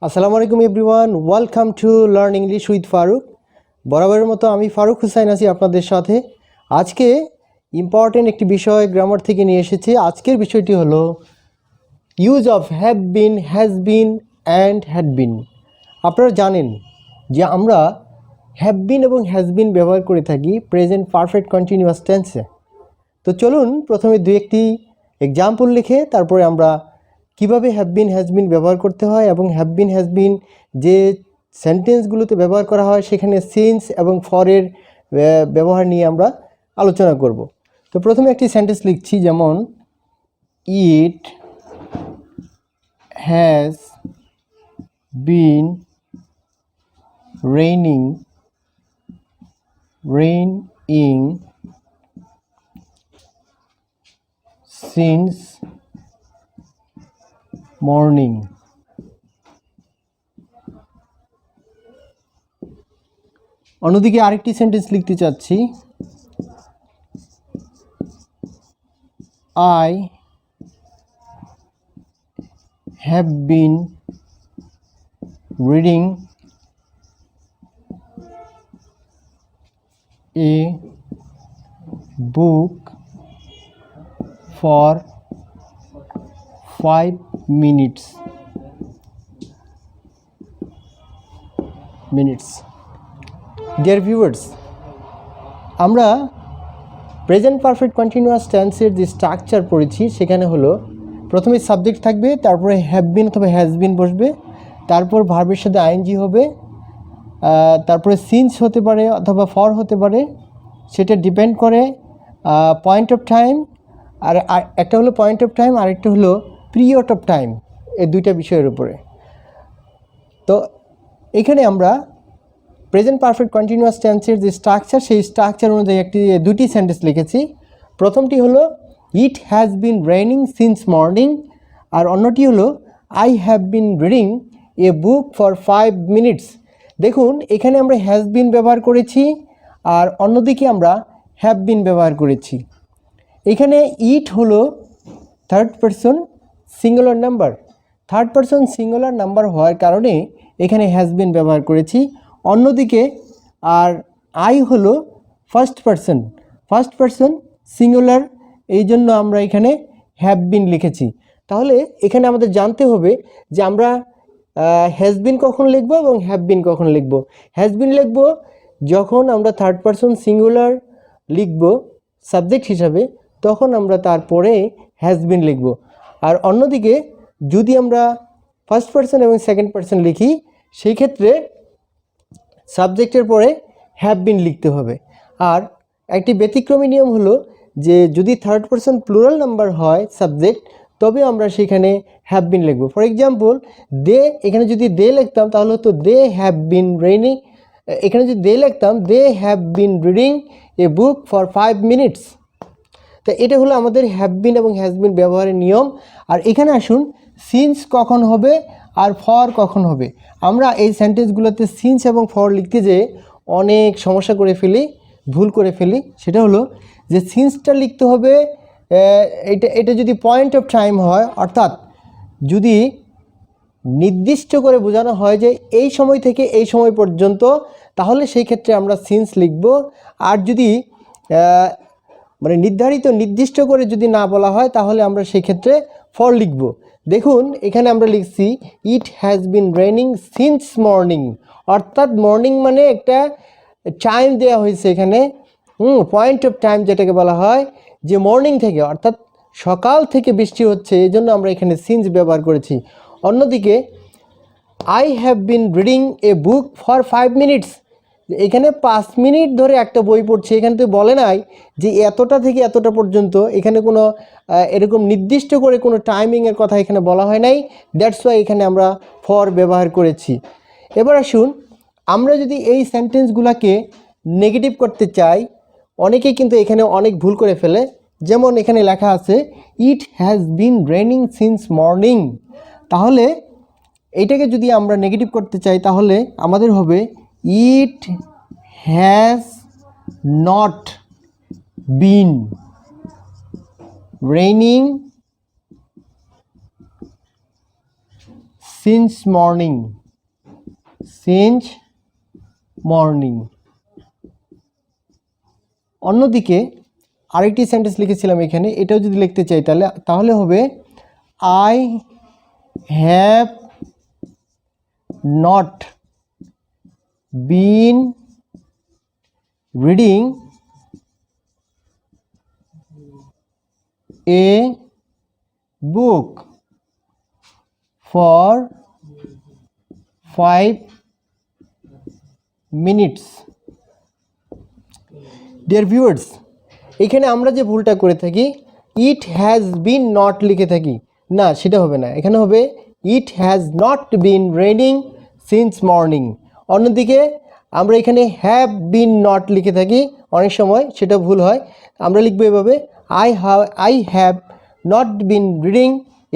আসসালামু আলাইকুম everyone, welcome to learn English with Faruk. বরাবরের মতো আমি ফারুক হুসাইন আছি আপনাদের সাথে। আজকে ইম্পর্টেন্ট একটি বিষয় গ্রামার থেকে নিয়ে এসেছি। আজকের বিষয়টি হলো use of have been, has been and had been. আপনারা জানেন যে আমরা হ্যাভ বিন এবং হ্যাজ বিন ব্যবহার করে থাকি প্রেজেন্ট পারফেক্ট কন্টিনিউয়াস টেন্সে। তো চলুন প্রথমে দু একটি এক্সাম্পল লিখে তারপরে আমরা কিভাবে হ্যাভ বিন হ্যাজ বিন ব্যবহার করতে হয় এবং হ্যাভ বিন হ্যাজ বিন যে সেন্টেন্সগুলোতে ব্যবহার করা হয় সেখানে সিন্স এবং ফরের ব্যবহার নিয়ে আমরা আলোচনা করব। তো প্রথমে একটি সেন্টেন্স লিখছি, যেমন ইট has bin raining since morning. অন্যদিকে আরেকটি সেন্টেন্স লিখতে চাচ্ছি, I have been reading a book for 5 minutes. Dear viewers, আমরা প্রেজেন্ট পারফেক্ট কন্টিনিউয়াস টেন্সের যে স্ট্রাকচার পড়েছি সেখানে হলো প্রথমে সাবজেক্ট থাকবে, তারপরে হ্যাভ বিন অথবা হ্যাজ বিন বসবে, তারপর ভার্বের সাথে আইএনজি হবে, তারপরে সিন্স হতে পারে অথবা ফর হতে পারে, সেটা ডিপেন্ড করে পয়েন্ট অফ টাইম। আর একটা হলো পয়েন্ট অফ টাইম, আরেকটা হলো পিরিয়ড অফ টাইম, এই দুইটা বিষয়ের উপরে। তো এখানে আমরা প্রেজেন্ট পারফেক্ট কন্টিনিউয়াস টেন্সের যে স্ট্রাকচার সেই স্ট্রাকচার অনুযায়ী দুটি সেন্টেন্স লিখেছি। প্রথমটি হলো it has been raining since morning, আর অন্যটি হলো I have been reading a book for 5 minutes। দেখুন এখানে আমরা হ্যাজ বিন ব্যবহার করেছি আর অন্যদিকে আমরা হ্যাভ বিন ব্যবহার করেছি। এখানে ইট হলো third person singular number, third person singular number হওয়ার কারণে এখানে হ্যাজ বিন ব্যবহার করেছি। অন্যদিকে আর আই হলো ফার্স্ট পারসন সিঙ্গুলার, এই জন্য আমরা এখানে হ্যাভ বিন লিখেছি। তাহলে এখানে আমাদের জানতে হবে যে আমরা হ্যাজ বিন কখন লিখব এবং হ্যাভ বিন কখন লিখব। হ্যাজ বিন লিখব যখন আমরা থার্ড পারসন সিঙ্গুলার লিখব সাবজেক্ট হিসাবে, তখন আমরা তারপরে হ্যাজ বিন লিখব। আর অন্যদিকে যদি আমরা ফার্স্ট পারসন এবং সেকেন্ড পারসন লিখি সেই ক্ষেত্রে সাবজেক্টের পরে হ্যাভ বিন লিখতে হবে। আর একটি ব্যতিক্রমী নিয়ম হলো যে যদি থার্ড পারসন প্লুরাল নাম্বার হয় সাবজেক্ট, তবে আমরা সেখানে হ্যাভ বিন লিখব। ফর এক্সাম্পল দে, এখানে যদি দে লিখতাম তাহলে হতো দে হ্যাভ বিন রেইনিং, এখানে যদি দে লিখতাম they have been reading a book for 5 minutes। তো এটা হলো আমাদের হ্যাভ বিন এবং হ্যাজ বিন ব্যবহারের নিয়ম। আর এখানে আসুন সিন্স কখন হবে আর ফর কখন হবে। আমরা এই সেন্টেন্সগুলোতে সিন্স এবং ফর লিখতে যেয়ে অনেক সমস্যা করে ফেলি, ভুল করে ফেলি। সেটা হলো যে সিন্সটা লিখতে হবে এটা যদি পয়েন্ট অফ টাইম হয়, অর্থাৎ যদি নির্দিষ্ট করে বোঝানো হয় যে এই সময় থেকে এই সময় পর্যন্ত, তাহলে সেই ক্ষেত্রে আমরা সিন্স লিখব। আর যদি মানে নির্দিষ্ট করে যদি না বলা হয় তাহলে আমরা সেই ক্ষেত্রে ফর লিখব। দেখুন এখানে আমরা লিখছি ইট has been raining since morning, অর্থাৎ মর্নিং মানে একটা টাইম দেওয়া হয়েছে এখানে, পয়েন্ট অফ টাইম যেটাকে বলা হয়, যে মর্নিং থেকে অর্থাৎ সকাল থেকে বৃষ্টি হচ্ছে, এই জন্য আমরা এখানে সিন্স ব্যবহার করেছি। অন্যদিকে I have been reading a book for 5 minutes, এখানে 5 মিনিট ধরে একটা বই পড়ছে, এখানে তো বলে নাই যে এতটা থেকে এতটা পর্যন্ত, এখানে কোনো এরকম নির্দিষ্ট করে কোনো টাইমিংয়ের কথা এখানে বলা হয় নাই, দ্যাটস ওয়াই এখানে আমরা ফর ব্যবহার করেছি। এবার আসুন আমরা যদি এই সেন্টেন্সগুলোকে নেগেটিভ করতে চাই, অনেকেই কিন্তু এখানে অনেক ভুল করে ফেলে। যেমন এখানে লেখা আছে ইট has been raining since morning, তাহলে এইটাকে যদি আমরা নেগেটিভ করতে চাই তাহলে আমাদের হবে it has not been raining since morning, since morning. অন্যদিকে আরেকটি সেন্টেন্স লিখেছিলাম এখানে, এটাও যদি লিখতে চাই তাহলে হবে I have not been reading a book for 5 minutes। Dear viewers, এখানে আমরা যে ভুলটা করে থাকি, ইট হ্যাজ বিন নট লিখে থাকি, না সেটা হবে না, এখানে হবে it has not been raining since morning. অন্যদিকে আমরা এখানে হ্যাভ বিন নট লিখে থাকি, অনেক সময় সেটা ভুল হয়। আমরা লিখবো এভাবে, I have not been reading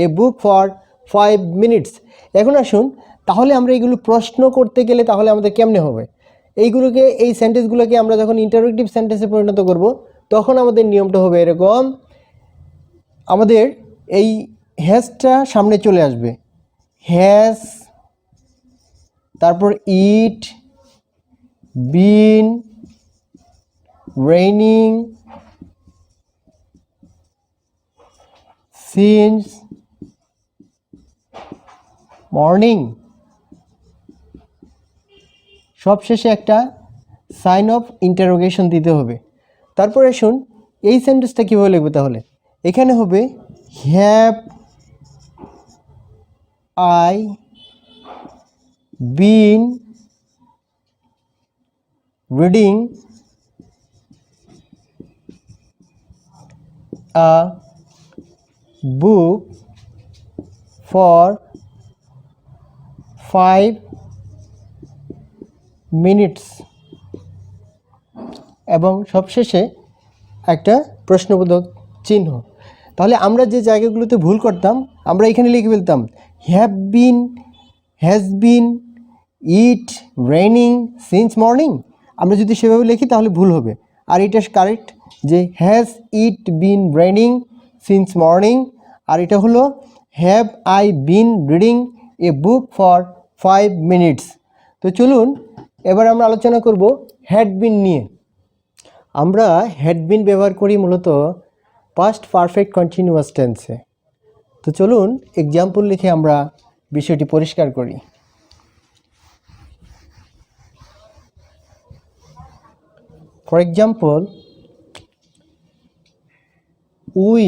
a book for 5 minutes। এখন আসুন, তাহলে আমরা এইগুলো প্রশ্ন করতে গেলে তাহলে আমাদের কেমনে হবে? এইগুলোকে, এই সেন্টেন্সগুলোকে আমরা যখন ইন্টারোগেটিভ সেন্টেন্সে পরিণত করব, তখন আমাদের নিয়মটা হবে এরকম, আমাদের এই হ্যাজটা সামনে চলে আসবে, হ্যাজ, তারপর ইট বিন রেইনিং সিন্স মর্নিং। সবশেষে একটা সাইন অফ ইন্টারোগেশন দিতে হবে। তারপরে শুন, এই সেন্টেন্সটা কীভাবে লিখবে? তাহলে এখানে হবে have I been reading a book for 5 minutes, এবং সবশেষে একটা প্রশ্নবোধক চিহ্ন। তাহলে আমরা যে জায়গাগুলোতে ভুল করতাম, আমরা এখানে লিখে ফেলতাম have been, has been, it raining since morning. আমরা যদি সেভাবে লিখি তাহলে ভুল হবে। আর এটা কারেক্ট যে has it been raining since morning, আর এটা হলো have I been reading a book for 5 minutes। তো চলুন এবার আমরা আলোচনা করব হ্যাড বিন নিয়ে। আমরা হ্যাড বিন ব্যবহার করি মূলত পাস্ট পারফেক্ট কন্টিনিউয়াস টেন্সে। তো চলুন এক্সাম্পল লিখে আমরা বিষয়টি পরিষ্কার করি। For example, we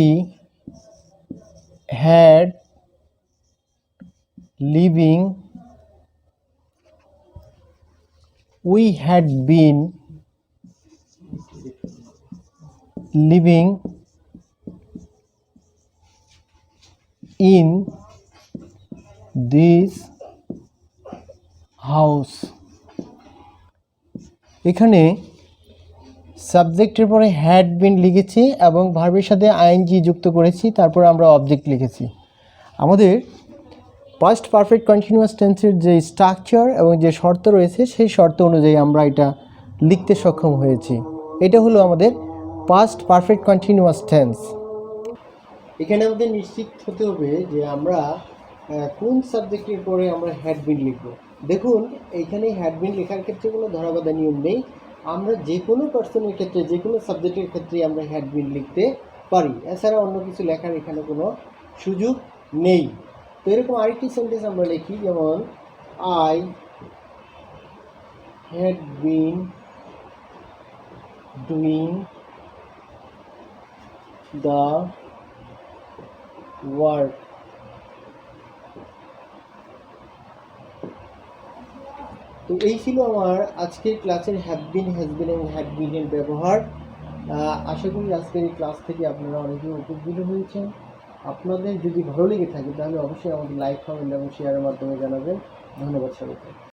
had living, we had been living in this house। এখানে সাবজেক্টের পরে হ্যাড বিন লিখেছি এবং ভার্বের সাথে আইএনজি যুক্ত করেছি, তারপর আমরা অবজেক্ট লিখেছি। আমাদের পাস্ট পারফেক্ট কন্টিনিউয়াস টেন্সের যে স্ট্রাকচার এবং যে শর্ত রয়েছে, সেই শর্ত অনুযায়ী আমরা এটা লিখতে সক্ষম হয়েছি। এটা হলো আমাদের পাস্ট পারফেক্ট কন্টিনিউয়াস টেন্স। এখানে আমাদের নিশ্চিত হতে হবে যে আমরা কোন সাবজেক্টের পরে আমরা হ্যাড বিন লিখব। দেখুন, এইখানে হ্যাড বিন লেখার ক্ষেত্রে কোনো ধরাবাধা নিয়ম নেই। আমরা যে কোনো পার্সনের ক্ষেত্রে, যে কোনো সাবজেক্টের ক্ষেত্রে আমরা হ্যাড বিন লিখতে পারি, এছাড়া অন্য কিছু লেখার এখানে কোনো সুযোগ নেই। তো এরকম আরেকটি সেন্টেন্স আমরা লিখি, যেমন I had been doing the work. তো এই ছিল আমার আজকের ক্লাসের হ্যাভ বিন, হ্যাজ বিন এবং হ্যাড বিনের ব্যবহার। আশা করি আজকের এই ক্লাস থেকে আপনারা অনেকেই উপকৃত হয়েছেন। আপনাদের যদি ভালো লেগে থাকে তাহলে অবশ্যই আমাদের লাইক, কমেন্ট এবং শেয়ারের মাধ্যমে জানাবেন। ধন্যবাদ সবাইকে।